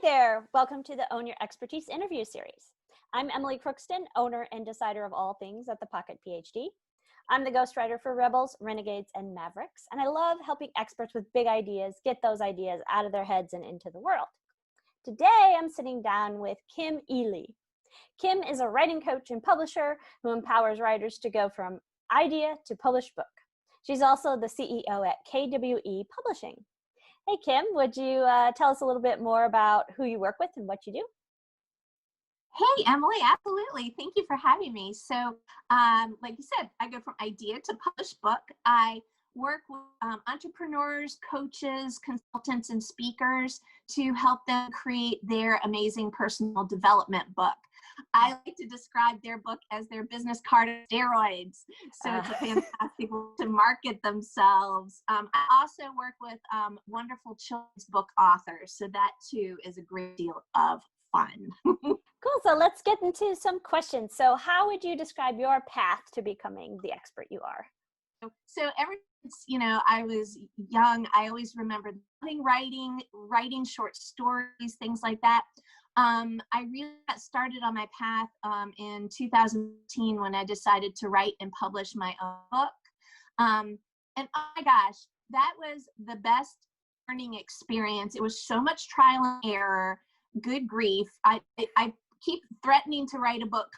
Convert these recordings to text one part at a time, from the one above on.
there. Welcome to the Own Your Expertise interview series. I'm Emily Crookston, owner and decider of all things at the Pocket PhD. I'm the ghostwriter for Rebels, Renegades, and Mavericks, and I love helping experts with big ideas get those ideas out of their heads and into the world. Today, I'm sitting down with Kim Eley. Kim is a writing coach and publisher who empowers writers to go from idea to published book. She's also the CEO at KWE Publishing. Hey, Kim, would you tell us a little bit more about who you work with and what you do? Hey, Emily, absolutely. Thank you for having me. So, like you said, I go from idea to published book. I work with entrepreneurs, coaches, consultants, and speakers to help them create their amazing personal development book. I like to describe their book as their business card of steroids. So it's a fantastic way to market themselves. I also work with wonderful children's book authors. So that too is a great deal of fun. Cool. So let's get into some questions. So how would you describe your path to becoming the expert you are? So ever since, I was young, I always remembered loving writing short stories, things like that. I really got started on my path in 2018 when I decided to write and publish my own book. And oh my gosh, that was the best learning experience. It was so much trial and error. Good grief. I keep threatening to write a book,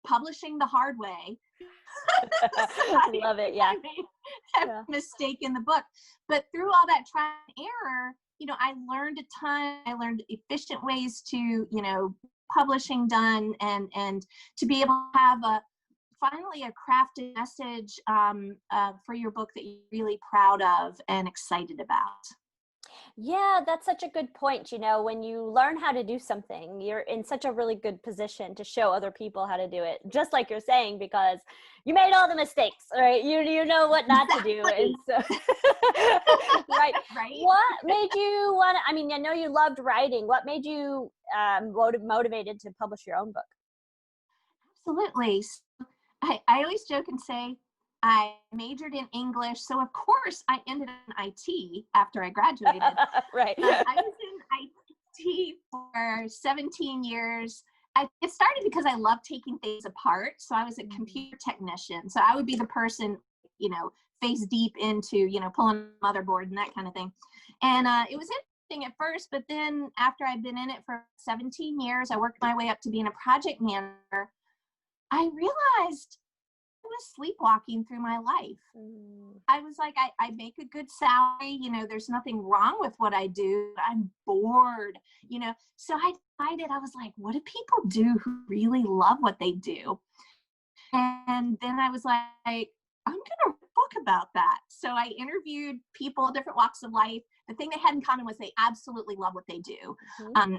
publishing the hard way. I love it. Yeah. I made a mistake in the book. But through all that trial and error, I learned a ton. I learned efficient ways to, publishing done and to be able to have finally a crafted message for your book that you're really proud of and excited about. Yeah, that's such a good point. When you learn how to do something, you're in such a really good position to show other people how to do it, just like you're saying, because you made all the mistakes, right? You know what not to do. And so, right. What made you want to, I know you loved writing. What made you motivated to publish your own book? Absolutely. So I always joke and say, I majored in English, so of course I ended in IT after I graduated. Right. I was in IT for 17 years. It started because I loved taking things apart. So I was a computer technician. So I would be the person, face deep into, pulling a motherboard and that kind of thing. And it was interesting at first, but then after I'd been in it for 17 years, I worked my way up to being a project manager. I realized I was sleepwalking through my life. I was like, I make a good salary, there's nothing wrong with what I do. I'm bored, so I decided, I was like, what do people do who really love what they do? And then I was like, I'm going to write a book about that. So I interviewed people, different walks of life. The thing they had in common was they absolutely love what they do.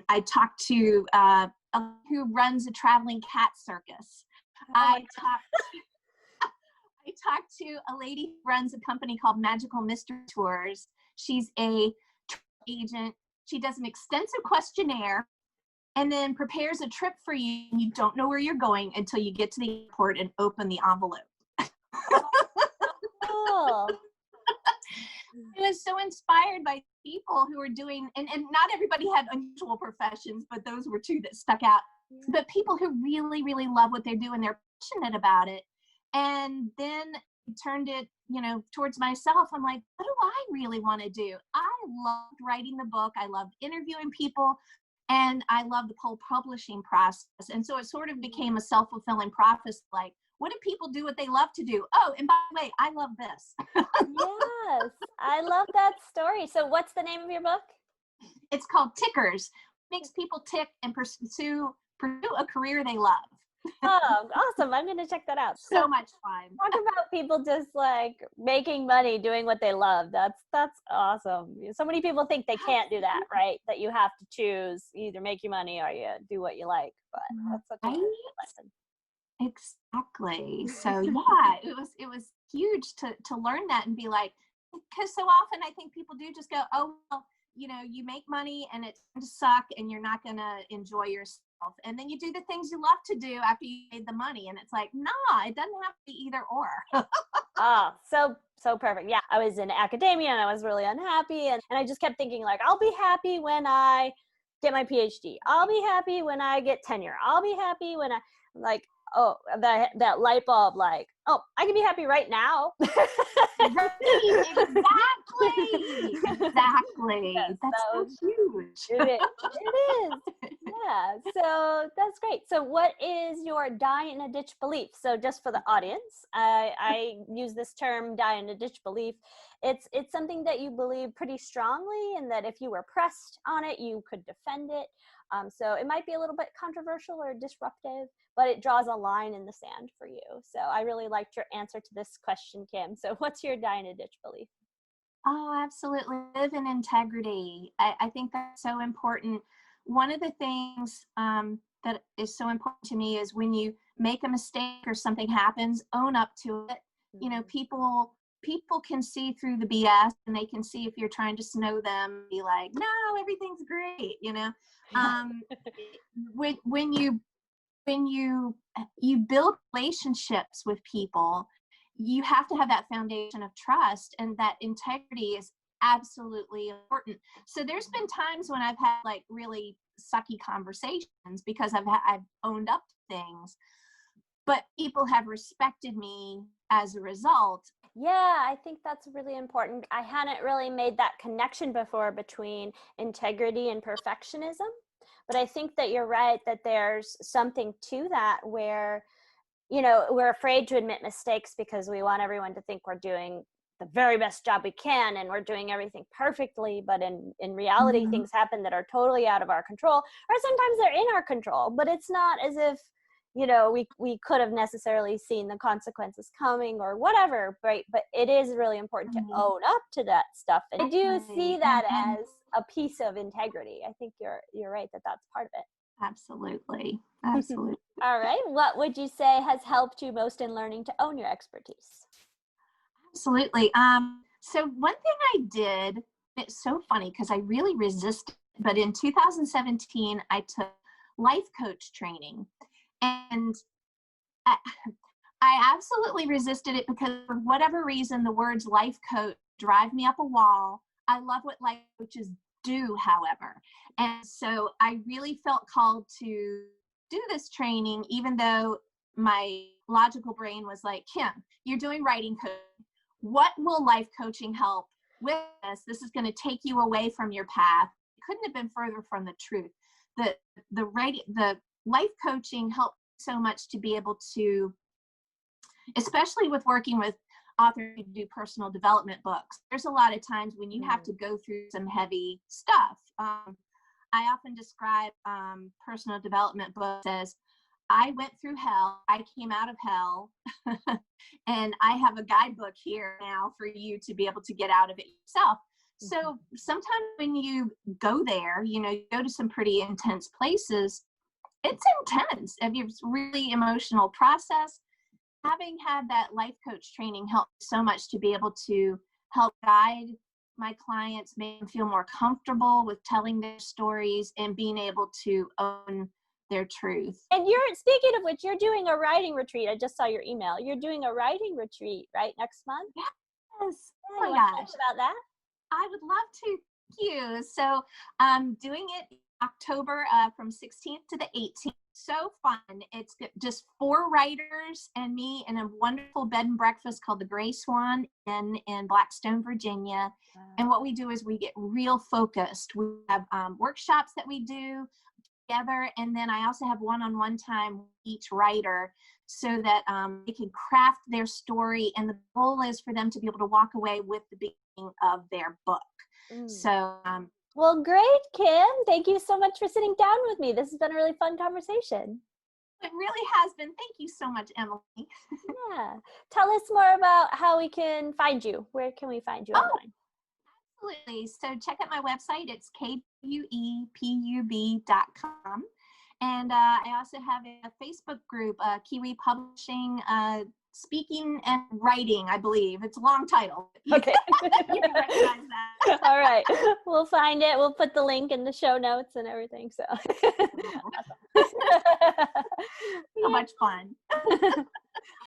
I talked to who runs a traveling cat circus. I talked to a lady who runs a company called Magical Mystery Tours. She's a agent. She does an extensive questionnaire and then prepares a trip for you. And you don't know where you're going until you get to the airport and open the envelope. Cool. I was so inspired by people who were doing, and not everybody had unusual professions, but those were two that stuck out. But people who really, really love what they do and they're passionate about it. And then turned it, towards myself. I'm like, what do I really want to do? I loved writing the book. I loved interviewing people. And I loved the whole publishing process. And so it sort of became a self-fulfilling prophecy. Like, what do people do what they love to do? Oh, and by the way, I love this. Yes, I love that story. So what's the name of your book? It's called Tickers. It makes people tick and pursue a career they love. Oh, awesome. I'm going to check that out. So much fun. Talk about people just like making money doing what they love. That's awesome. So many people think they can't do that, right? That you have to choose, either make your money or you do what you like. But that's such a good lesson. Exactly. So yeah, it was huge to learn that and be like, because so often I think people do just go, oh, well, you make money and it's going to suck and you're not going to enjoy yourself. And then you do the things you love to do after you made the money. And it's like, nah, it doesn't have to be either or. Oh, so perfect. Yeah. I was in academia and I was really unhappy. And I just kept thinking like, I'll be happy when I get my PhD. I'll be happy when I get tenure. I'll be happy when I, like, oh, that light bulb, like, oh, I can be happy right now. Right, exactly. Yes, That's so huge. It is. Yeah. So that's great. So what is your die in a ditch belief? So just for the audience, I use this term, die in a ditch belief. It's something that you believe pretty strongly, and that if you were pressed on it, you could defend it. So it might be a little bit controversial or disruptive, but it draws a line in the sand for you. So I really liked your answer to this question, Kim. So what's your die in a ditch belief? Oh, absolutely. Live in integrity. I think that's so important. One of the things that is so important to me is when you make a mistake or something happens, own up to it. You know, people can see through the BS, and they can see if you're trying to snow them, be like, no, everything's great. You know, when you build relationships with people, you have to have that foundation of trust, and that integrity is absolutely important. So there's been times when I've had like really sucky conversations because I've owned up to things, but people have respected me as a result. Yeah, I think that's really important. I hadn't really made that connection before between integrity and perfectionism, but I think that you're right, that there's something to that where, you know, we're afraid to admit mistakes because we want everyone to think we're doing the very best job we can and we're doing everything perfectly. But in reality, things happen that are totally out of our control, or sometimes they're in our control, but it's not as if, you know, we could have necessarily seen the consequences coming or whatever, right? But it is really important to own up to that stuff. And I do see that as a piece of integrity. I think you're right that that's part of it. Absolutely. All right. What would you say has helped you most in learning to own your expertise? Absolutely. So one thing I did, it's so funny because I really resisted, but in 2017, I took life coach training, and I absolutely resisted it because for whatever reason, the words life coach drive me up a wall. I love what life coaches do, however. And so I really felt called to do this training, even though my logical brain was like, Kim, you're doing writing coaching. What will life coaching help with this? This is going to take you away from your path. It couldn't have been further from the truth. The life coaching helped so much to be able to, especially with working with authors who do personal development books. There's a lot of times when you have to go through some heavy stuff. I often describe personal development books as, I went through hell, I came out of hell, and I have a guidebook here now for you to be able to get out of it yourself. So sometimes when you go there, you know, you go to some pretty intense places, it's intense. If it's really emotional process, having had that life coach training helped so much to be able to help guide my clients, make them feel more comfortable with telling their stories and being able to own their truth. And speaking of which, you're doing a writing retreat. I just saw your email. You're doing a writing retreat, right, next month? Yes. Oh my gosh. About that? I would love to. Thank you. So I'm doing it October from 16th to the 18th. So fun. It's just 4 writers and me in a wonderful bed and breakfast called the Gray Swan in Blackstone, Virginia. Wow. And what we do is we get real focused. We have workshops that we do together, and then I also have one-on-one time with each writer so that they can craft their story, and the goal is for them to be able to walk away with the beginning of their book. So well, great, Kim. Thank you so much for sitting down with me. This has been a really fun conversation. It really has been. Thank you so much, Emily. Yeah. Tell us more about how we can find you. Where can we find you online? Absolutely. So check out my website. It's KWEPUB.com. And I also have a Facebook group, KWE Publishing, Speaking and Writing, I believe. It's a long title. Okay. You can recognize that. All right. We'll find it. We'll put the link in the show notes and everything. So, so much fun.